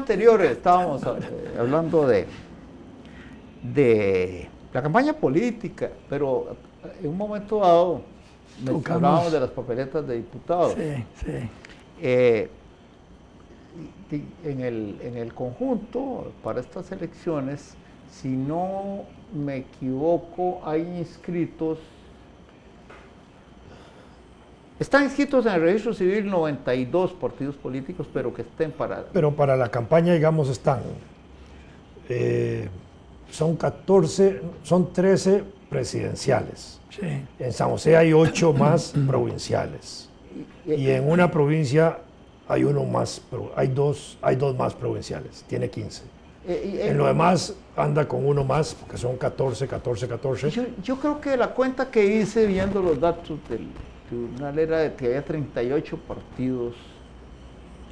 anterior estábamos hablando de la campaña política, pero en un momento dado hablábamos de las papeletas de diputados. Sí, sí. En el conjunto, para estas elecciones, si no me equivoco, hay inscritos, están inscritos en el registro civil 92 partidos políticos, pero que estén para... Pero para la campaña, digamos, están, son 14, son 13 presidenciales. Sí. En San José hay 8 más provinciales. Y en una provincia hay uno más, hay dos más provinciales, tiene 15. En lo demás anda con uno más, porque son 14. Yo creo que la cuenta que hice viendo los datos del tribunal era de que había 38 partidos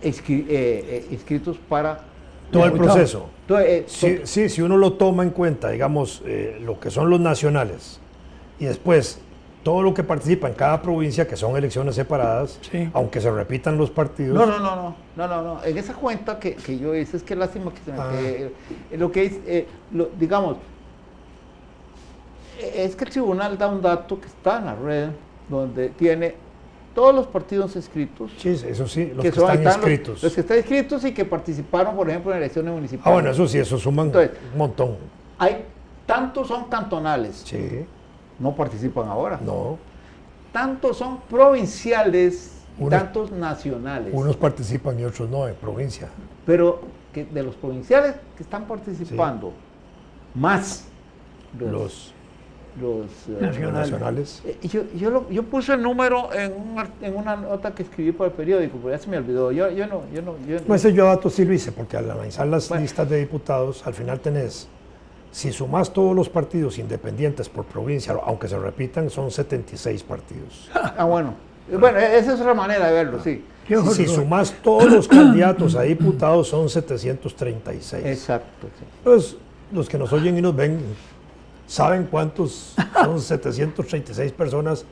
inscritos para... Todo el proceso. Entonces, Si uno lo toma en cuenta, digamos, lo que son los nacionales, y después todo lo que participa en cada provincia, que son elecciones separadas, sí, aunque se repitan los partidos. No. En esa cuenta que yo hice, es que lástima que se me lo que es, digamos, es que el tribunal da un dato que está en la red, donde tiene todos los partidos inscritos. Sí, eso sí, los que están inscritos. Los que están inscritos y que participaron, por ejemplo, en elecciones municipales. Ah, bueno, eso sí, eso suman un montón. Tantos son cantonales. Sí. No participan ahora. No. Tantos son provinciales, tantos nacionales. Unos participan y otros no, en provincia. Pero que de los provinciales que están participando, sí, más los nacionales. Yo puse el número en una nota que escribí para el periódico, pero ya se me olvidó. No, ese yo dato sí lo hice, porque al analizar las listas de diputados, al final tenés, si sumas todos los partidos independientes por provincia, aunque se repitan, son 76 partidos. Bueno, esa es otra manera de verlo, sí. Si sumas todos los candidatos a diputados, son 736. Exacto. Sí. Entonces, los que nos oyen y nos ven, ¿saben cuántos son 736 personas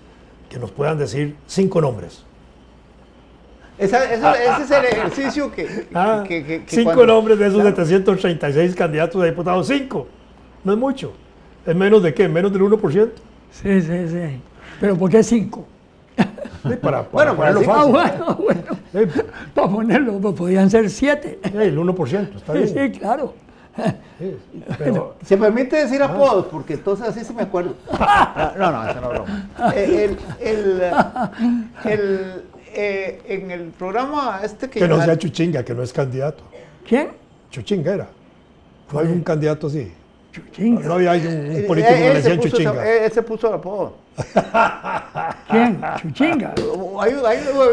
que nos puedan decir 5 nombres? Ese es el ejercicio que 5 nombres de esos 736 candidatos a diputados, 5. No es mucho. ¿Es menos de qué? ¿Menos del 1%? Sí. ¿Pero por qué 5? Sí, para ponerlo fácil. Bueno. Para ponerlo, pues podían ser 7. El 1%, está bien. Sí, claro. Sí, pero... Se permite decir apodos, porque entonces así se me acuerdo. No, esa no es broma. En el programa que no sea Chuchinga, que no es candidato. ¿Quién? Chuchinga era. ¿No hay un candidato así? Chuchinga. No había un político que le decían Chuchinga. Él se puso el apodo. ¿Quién? Chuchinga. Hay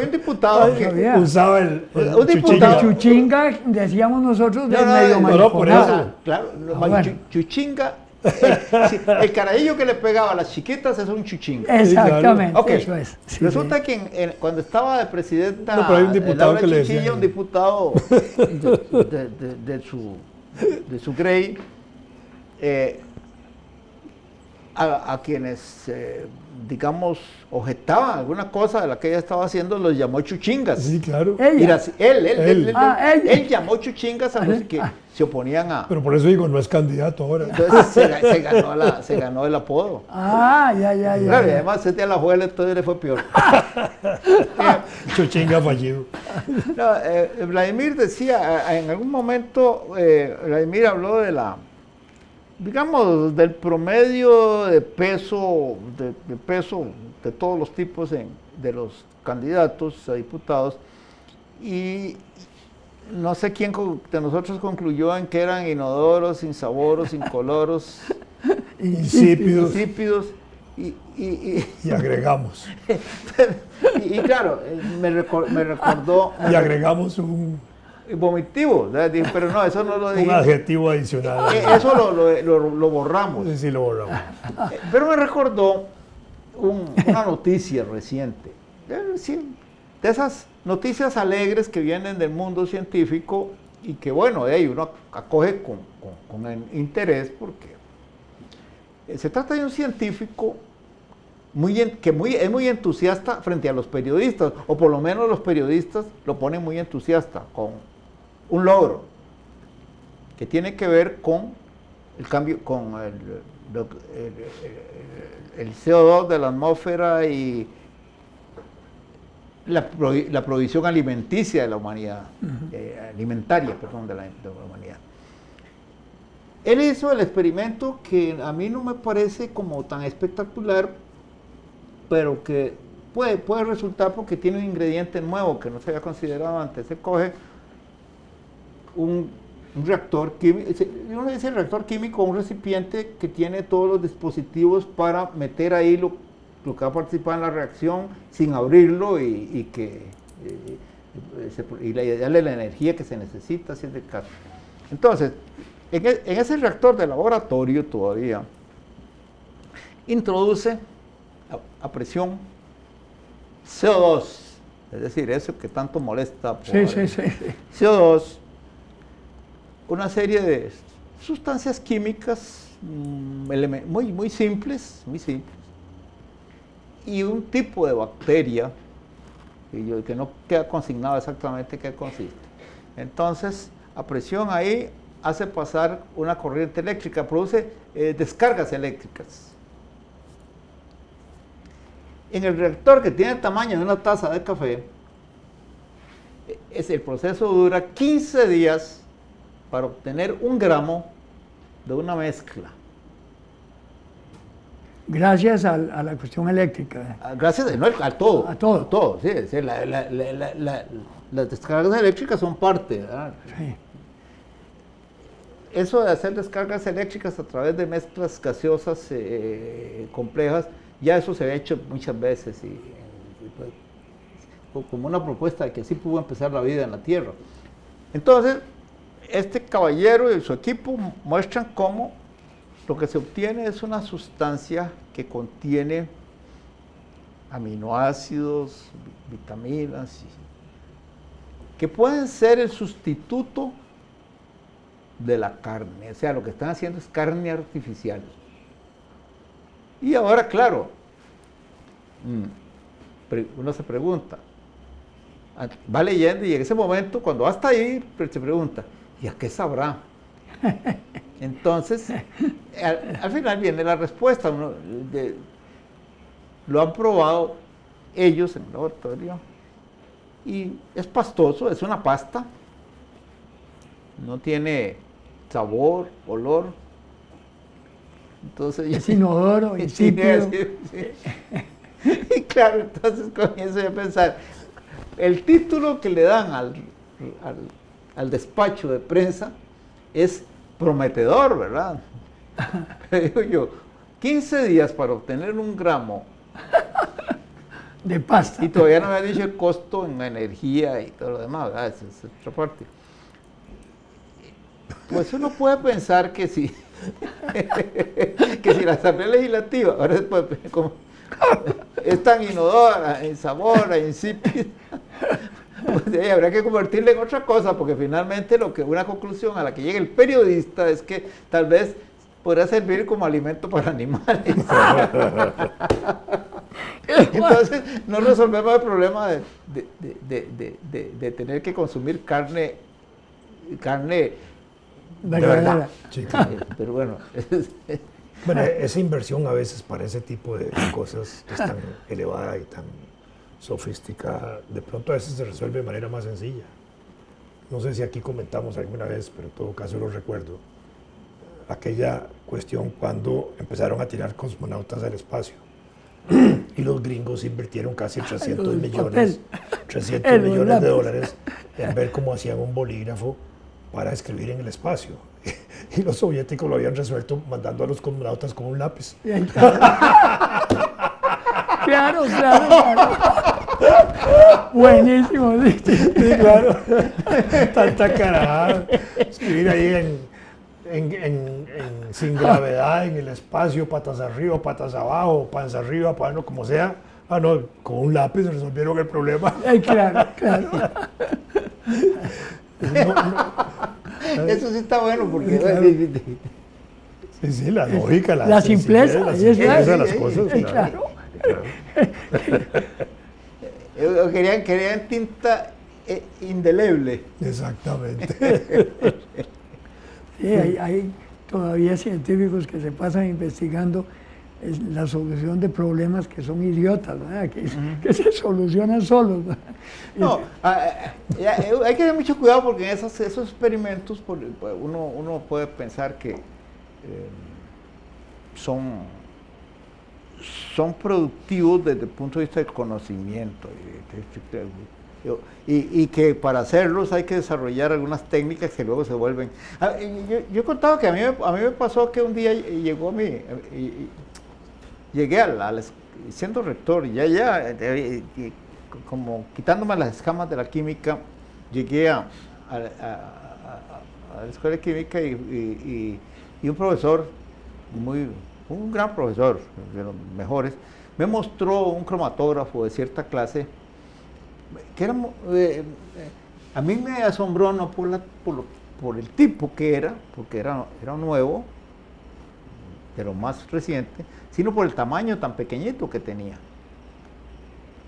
un diputado que usaba el diputado. Chuchinga, decíamos nosotros, de medio no, por eso. Claro, Chuchinga. El carajillo que le pegaba a las chiquitas es un chuchinga. Exactamente, okay. Eso es. Sí, resulta que cuando estaba de presidenta pero hay un diputado que le decía, un diputado de su grey, a quienes, digamos, objetaban alguna cosa de la que ella estaba haciendo, los llamó chuchingas. Sí, claro. Él llamó chuchingas a los que se oponían a... Pero por eso digo, no es candidato ahora. Entonces se ganó el apodo. Ya. Claro, y además ese día la juega, entonces le fue peor. Chuchinga fallido. No, Vladimir decía, en algún momento, Vladimir habló de digamos, del promedio de peso de todos los tipos de los candidatos a diputados, y no sé quién de nosotros concluyó en que eran inodoros, insaboros, incoloros, insípidos y agregamos. y claro, me recordó... Y agregamos un... vomitivo, pero no, eso no lo dije. Un adjetivo adicional. Eso lo borramos. Sí, lo borramos. Pero me recordó una noticia reciente, de esas noticias alegres que vienen del mundo científico y que, bueno, uno acoge con interés, porque se trata de un científico es muy entusiasta frente a los periodistas, o por lo menos los periodistas lo ponen muy entusiasta con un logro. que tiene que ver con el cambio, con el CO2 de la atmósfera y la provisión alimenticia de la humanidad, alimentaria, perdón, de la humanidad. Él hizo el experimento que a mí no me parece como tan espectacular, pero que puede resultar porque tiene un ingrediente nuevo que no se había considerado antes. Se coge un reactor químico, uno dice reactor químico, un recipiente que tiene todos los dispositivos para meter ahí lo que va a participar en la reacción sin abrirlo y darle la energía que se necesita, si es el caso. Entonces, en ese reactor de laboratorio todavía introduce a presión CO2, es decir, eso que tanto molesta por CO2, una serie de sustancias químicas muy simples, y un tipo de bacteria que no queda consignado exactamente qué consiste. Entonces, a presión ahí hace pasar una corriente eléctrica, produce descargas eléctricas. En el reactor, que tiene el tamaño de una taza de café, el proceso dura 15 días para obtener 1 gramo de una mezcla. Gracias a la cuestión eléctrica. Gracias a todo. A todo. Todo, sí. Las descargas eléctricas son parte, ¿verdad? Sí. Eso de hacer descargas eléctricas a través de mezclas gaseosas complejas, ya eso se ha hecho muchas veces como una propuesta de que así pudo empezar la vida en la Tierra. Entonces, este caballero y su equipo muestran cómo lo que se obtiene es una sustancia que contiene aminoácidos, vitaminas, que pueden ser el sustituto de la carne. O sea, lo que están haciendo es carne artificial. Y ahora, claro, uno se pregunta, va leyendo y en ese momento, cuando hasta ahí, se pregunta, ¿y a qué sabrá? Entonces, al final viene la respuesta. Lo han probado ellos en el laboratorio y es pastoso, es una pasta, no tiene sabor, olor. Entonces, es inodoro, insípido. Y claro, entonces comienzo a pensar, el título que le dan al despacho de prensa es prometedor, ¿verdad? Digo yo, 15 días para obtener 1 gramo de pasta. y todavía no me ha dicho el costo en energía y todo lo demás, ¿verdad? Esa es otra parte. Pues uno puede pensar que si la Asamblea Legislativa ahora es tan inodora, insabora, insípida, pues habrá que convertirla en otra cosa, porque finalmente una conclusión a la que llega el periodista es que tal vez podrá servir como alimento para animales. Entonces no resolvemos el problema de tener que consumir carne de verdad. Sí. Pero bueno. Bueno, esa inversión a veces para ese tipo de cosas que es tan elevada y tan sofisticada, de pronto a veces se resuelve de manera más sencilla. No sé si aquí comentamos alguna vez, pero en todo caso lo recuerdo. Aquella cuestión cuando empezaron a tirar cosmonautas al espacio y los gringos invirtieron casi 300 millones de dólares en ver cómo hacían un bolígrafo para escribir en el espacio. Y los soviéticos lo habían resuelto mandando a los cosmonautas con un lápiz. Claro. Buenísimo. Sí, claro. Tanta carajada. Escribir ahí sin gravedad en el espacio, patas arriba, patas abajo, panza arriba, panza como sea. Ah, no, con un lápiz resolvieron el problema. Claro. Eso sí está bueno porque claro. Sí, la lógica, la simpleza de las cosas. Claro. Querían tinta indeleble. Exactamente. Sí, hay todavía científicos que se pasan investigando la solución de problemas que son idiotas, ¿verdad? Que se solucionan solos, ¿verdad? No, hay que tener mucho cuidado porque en esos experimentos uno puede pensar que son productivos desde el punto de vista del conocimiento y que para hacerlos hay que desarrollar algunas técnicas que luego se vuelven. Yo he contado que a mí me pasó que un día llegué siendo rector y como quitándome las escamas de la química, llegué a la escuela de química y un profesor, un gran profesor, de los mejores, me mostró un cromatógrafo de cierta clase que era, a mí me asombró no por el tipo que era, porque era nuevo, de lo más reciente, sino por el tamaño tan pequeñito que tenía.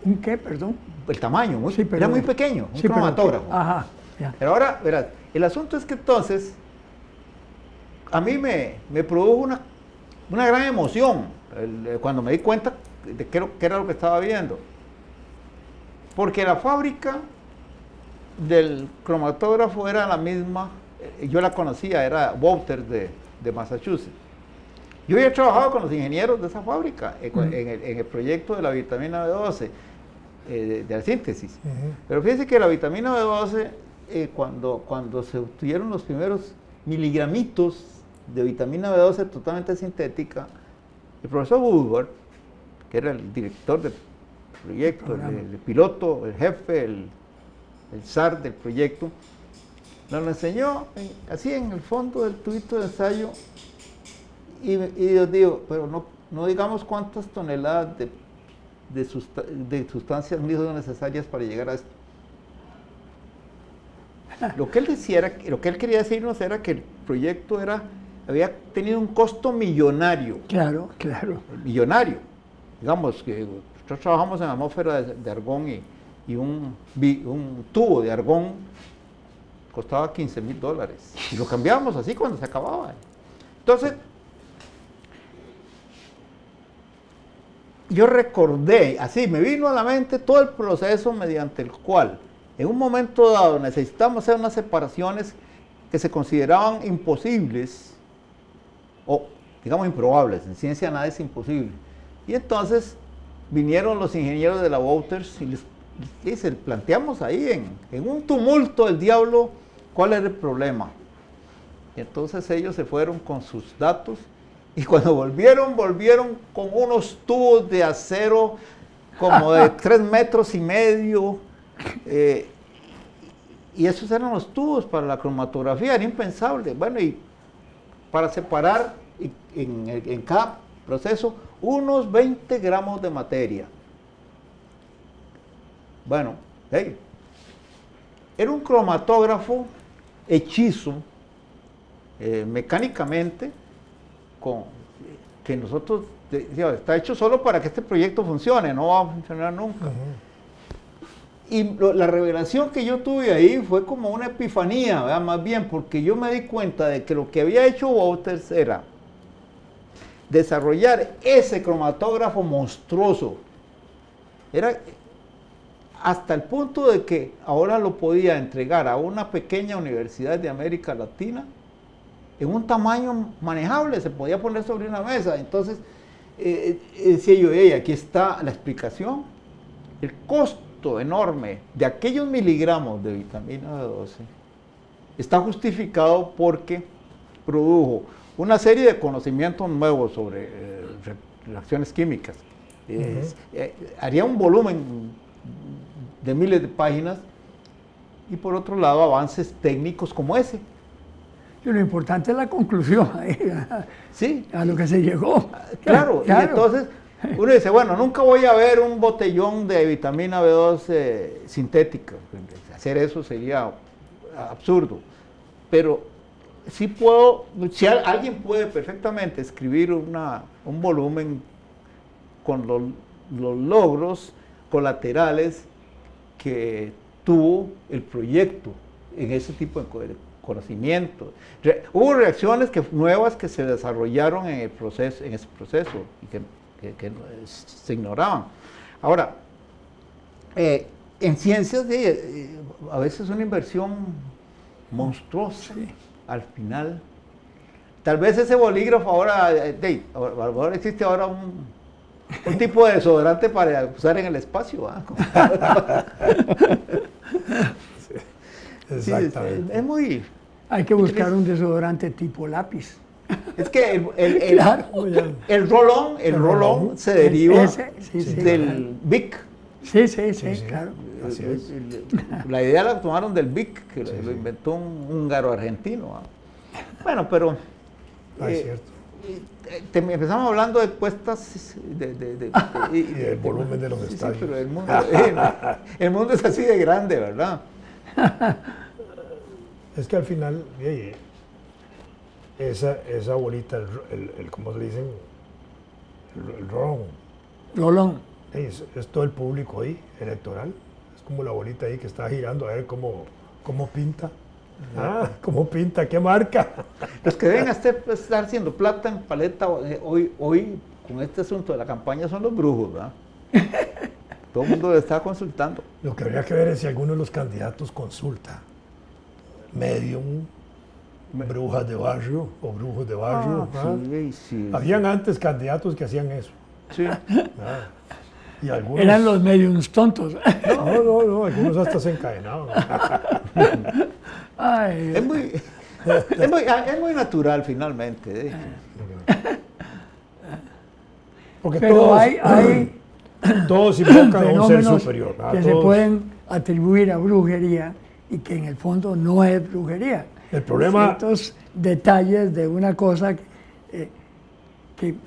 ¿Un qué, perdón? El tamaño, sí, era muy pequeño, un cromatógrafo. Ajá, ya. Pero ahora, verás, el asunto es que entonces, a mí me produjo una gran emoción cuando me di cuenta de qué era lo que estaba viendo. Porque la fábrica del cromatógrafo era la misma, yo la conocía, era Wouters de Massachusetts. Yo había trabajado con los ingenieros de esa fábrica en el proyecto de la vitamina B12, de la síntesis. Pero fíjense que la vitamina B12, cuando se obtuvieron los primeros miligramitos de vitamina B12 totalmente sintética, el profesor Woodward, que era el director del proyecto, el piloto, el jefe, el zar del proyecto, nos lo enseñó así en el fondo del tubito de ensayo. Y yo digo, pero no digamos cuántas toneladas de sustancias son necesarias para llegar a esto. Lo que él decía lo que él quería decirnos era que el proyecto había tenido un costo millonario. Claro. Millonario. Digamos que nosotros trabajamos en atmósfera de argón y un tubo de argón costaba $15,000 y lo cambiábamos así cuando se acababa. Entonces, yo recordé, así me vino a la mente todo el proceso mediante el cual en un momento dado necesitamos hacer unas separaciones que se consideraban imposibles o digamos improbables. En ciencia nada es imposible. Y entonces vinieron los ingenieros de la Wouters y les planteamos ahí en un tumulto del diablo cuál era el problema. Y entonces ellos se fueron con sus datos y cuando volvieron con unos tubos de acero como de 3,5 metros. Y esos eran los tubos para la cromatografía, era impensable. Bueno, y para separar en cada proceso unos 20 gramos de materia. Bueno, era un cromatógrafo hechizo mecánicamente, que nosotros está hecho solo para que este proyecto funcione, no va a funcionar nunca. Y la revelación que yo tuve ahí fue como una epifanía, ¿verdad? Más bien, porque yo me di cuenta de que lo que había hecho Wouters era desarrollar ese cromatógrafo monstruoso. Era hasta el punto de que ahora lo podía entregar a una pequeña universidad de América Latina en un tamaño manejable, se podía poner sobre una mesa. Entonces, decía yo, aquí está la explicación. El costo enorme de aquellos miligramos de vitamina B12 está justificado porque produjo una serie de conocimientos nuevos sobre reacciones químicas. Haría un volumen de miles de páginas y por otro lado avances técnicos como ese. Y lo importante es la conclusión, sí, a lo que se llegó. Claro, y entonces uno dice, bueno, nunca voy a ver un botellón de vitamina B12 sintética. Hacer eso sería absurdo. Pero sí puedo, si alguien puede perfectamente escribir un volumen con los logros colaterales que tuvo el proyecto en ese tipo conocimiento. Hubo reacciones nuevas que se desarrollaron en ese proceso y que se ignoraban. Ahora, en ciencias a veces es una inversión monstruosa, sí. Al final. Tal vez ese bolígrafo ahora existe ahora un tipo de desodorante para usar en el espacio. Sí, exactamente. Sí, es muy... Hay que buscar un desodorante tipo lápiz. Es que claro. el rolón se deriva del Bic. Sí, claro. Así es. La idea la tomaron del Bic, que lo inventó un húngaro argentino. Bueno, pero... es cierto. Empezamos hablando de puestas y del volumen de los estadios. Sí, pero el mundo es así de grande, ¿verdad? Es que al final, esa bolita, ¿cómo se dicen? El rolón. Es todo el público ahí, electoral. Es como la bolita ahí que está girando, a ver cómo pinta. ¿Cómo pinta? ¿Qué marca? Los que deben estar haciendo plata en paleta hoy con este asunto de la campaña son los brujos, ¿verdad? Todo el mundo le está consultando. Lo que habría que ver es si alguno de los candidatos consulta. Medium, brujas de barrio o brujos de barrio. Sí. Habían antes candidatos que hacían eso. Sí. Y algunos... Eran los mediums tontos. No, algunos hasta se encadenaban. Ay. Es muy natural finalmente. Porque pero hay todos invocan a un ser fenómenos superior. que se pueden atribuir a brujería y que en el fondo no es brujería. El problema... Ciertos detalles de una cosa que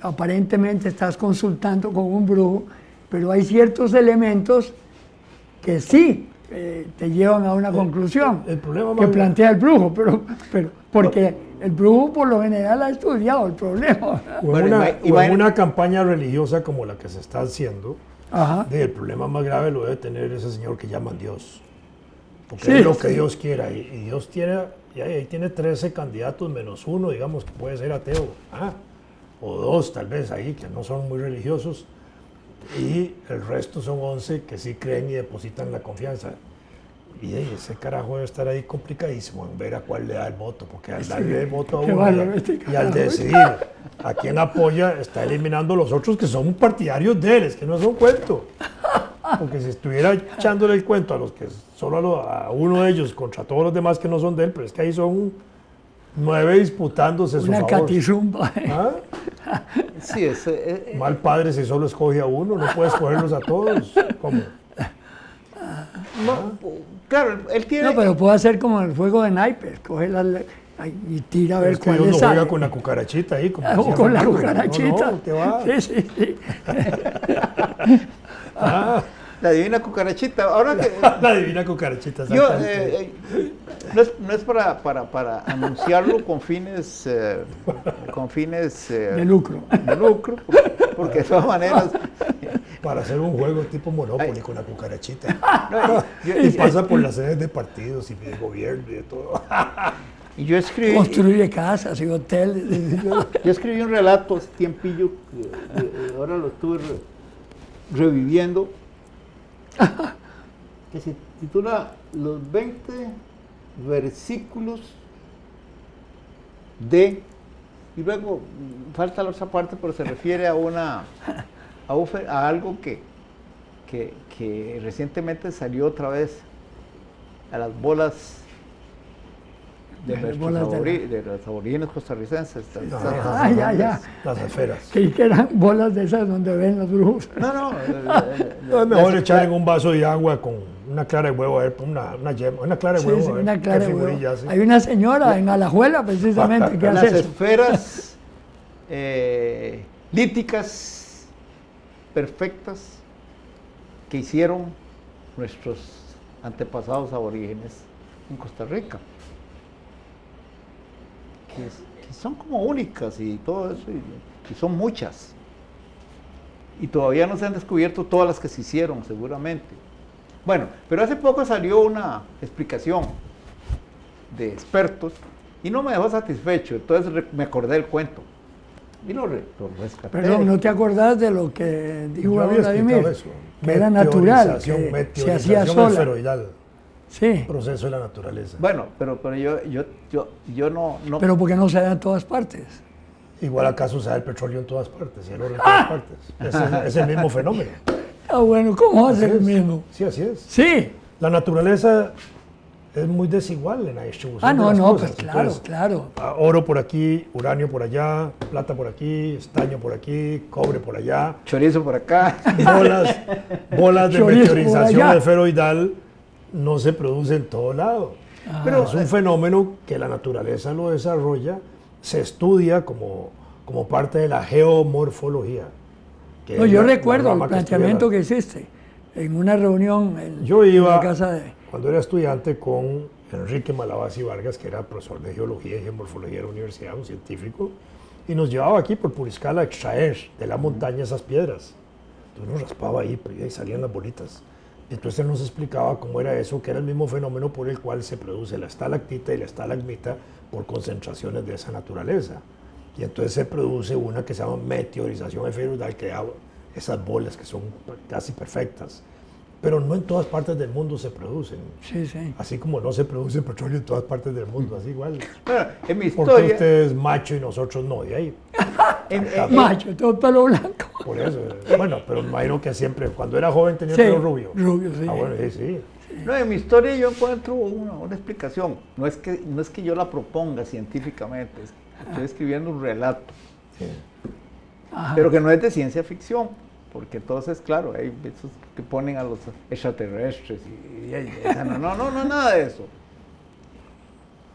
aparentemente estás consultando con un brujo, pero hay ciertos elementos que sí te llevan a una conclusión el problema que plantea el brujo, pero porque el brujo por lo general ha estudiado el problema. O en una campaña religiosa como la que se está haciendo, el problema más grave lo debe tener ese señor que llaman Dios. Porque es lo que Dios quiera. Y Dios ahí tiene 13 candidatos menos uno, digamos, que puede ser ateo. O 2 tal vez ahí, que no son muy religiosos. Y el resto son 11 que sí creen y depositan la confianza. Y ese carajo debe estar ahí complicadísimo en ver a cuál le da el voto, porque al darle el voto a uno y al decidir a quién apoya, está eliminando a los otros que son partidarios de él, es que no es un cuento. Porque si estuviera echándole el cuento a los que solo a uno de ellos contra todos los demás que no son de él, pero es que ahí son 9 disputándose su favor. Una catizumba. Sí, mal padre si solo escoge a uno, no puede escogerlos a todos. ¿Cómo? Claro, él tiene... No, pero puede hacer como el juego de naipes, coge y tira a ver cuál le sale. Juega con la cucarachita ahí. Como o con la cucarachita. No, ¿qué va? Sí. La divina cucarachita. Ahora que, la divina cucarachita. No es para anunciarlo con fines de lucro. Porque de todas maneras... Para hacer un juego tipo Monopoly con la cucarachita. Y pasa por las sedes de partidos y de gobierno y de todo. Y yo escribí... Construye casas y hoteles. Yo escribí un relato hace tiempillo, ahora lo estuve reviviendo, que se titula Los 20 versículos de... Y luego falta la otra parte, pero se refiere a algo que recientemente salió otra vez, a las bolas de los aborígenes costarricenses. Las esferas. Que eran bolas de esas donde ven los brujos. No, es mejor echar en un vaso de agua con una clara de huevo, una yema, una clara de huevo. Sí, una clara de huevo. Hay una señora en Alajuela, precisamente, que hace eso. Las esferas líticas perfectas que hicieron nuestros antepasados aborígenes en Costa Rica, que son como únicas y todo eso, y son muchas, y todavía no se han descubierto todas las que se hicieron seguramente. Bueno, pero hace poco salió una explicación de expertos y no me dejó satisfecho, entonces me acordé del cuento y lo rescaté. Perdón, ¿no te acordás de lo que dijo Vladimir? Eso. Que era natural, que se hacía sola. Esferoidal. Sí. Proceso de la naturaleza. Bueno, pero yo no... Pero porque no se da en todas partes. Igual acaso se da el petróleo en todas partes, y el oro en todas partes. Es el mismo fenómeno. Ah, bueno, ¿cómo va a ser el mismo? Sí, así es. Sí. La naturaleza es muy desigual en la distribución de las cosas. Pues claro, entonces, claro. Oro por aquí, uranio por allá, plata por aquí, estaño por aquí, cobre por allá. Chorizo por acá. Bolas de Chorizo meteorización esferoidal no se produce en todo lado. Pero es un fenómeno que la naturaleza lo desarrolla, se estudia como parte de la geomorfología. No, yo recuerdo el planteamiento que hiciste en una reunión en la casa de... Cuando era estudiante con Enrique Malabasi Vargas, que era profesor de geología y geomorfología de la universidad, un científico, y nos llevaba aquí por Puriscal a extraer de la montaña esas piedras. Entonces nos raspaba ahí y salían las bolitas. Entonces él nos explicaba cómo era eso, que era el mismo fenómeno por el cual se produce la estalactita y la estalagmita por concentraciones de esa naturaleza. Y entonces se produce una que se llama meteorización esferoidal, que da esas bolas que son casi perfectas. Pero no en todas partes del mundo se producen. Sí, sí. Así como no se produce petróleo en todas partes del mundo, así igual. Bueno, en mi Porque historia... usted es macho y nosotros no, de ahí. Macho, todo pelo blanco. Por eso. Bueno, pero me imagino que siempre, cuando era joven tenía pelo rubio. Rubio, sí. Ah, bueno, sí. No, en mi historia yo encuentro una explicación. No es que yo la proponga científicamente, estoy escribiendo un relato. Sí. Pero que no es de ciencia ficción, porque entonces, claro, hay esos que ponen a los extraterrestres no, nada de eso.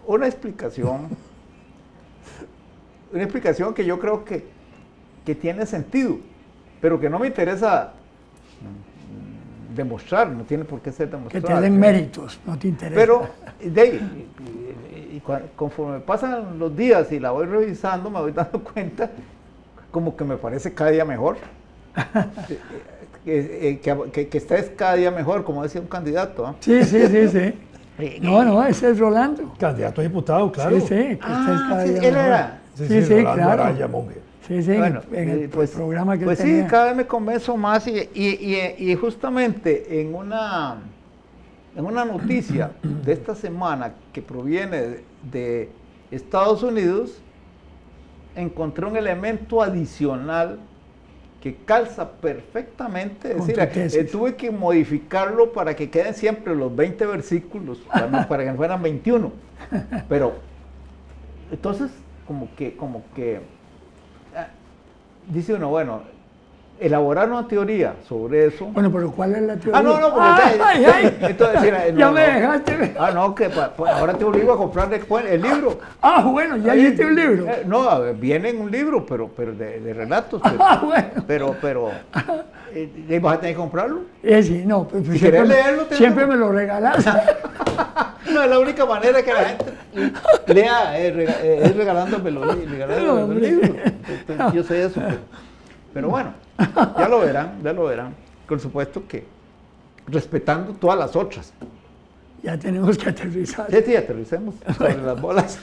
Una explicación que yo creo que tiene sentido, pero que no me interesa demostrar, no tiene por qué ser demostrado. Que te den méritos, no te interesa. Pero conforme pasan los días y la voy revisando, me voy dando cuenta como que me parece cada día mejor. Que estés cada día mejor, como decía un candidato. ¿Eh? Sí. No, ese es Rolando. Candidato a diputado, claro. Sí, que estés cada día él mejor. era. Sí, Rolando Araya Monge. Sí, bueno, en el programa que pues tenía. sí, cada vez me convenzo más y justamente en una noticia de esta semana que proviene de Estados Unidos, encontré un elemento adicional que calza perfectamente, es decir, tuve que modificarlo para que queden siempre los 20 versículos, para que fueran 21, pero entonces como que dice uno, bueno, elaborar una teoría sobre eso. Bueno, pero ¿cuál es la teoría? Porque entonces ya me dejaste. No, que ahora te obligo a comprar el libro. Bueno, ya hiciste un libro. No, viene en un libro, pero de relatos. Pero vas a tener que comprarlo. Sí, no, pues si querés leerlo, siempre me lo regalas. No, es la única manera que la gente lea es regalándome los libros. Yo sé eso. Pero bueno, ya lo verán. Por supuesto que respetando todas las otras. Ya tenemos que aterrizar. Sí, aterricemos sobre las bolas.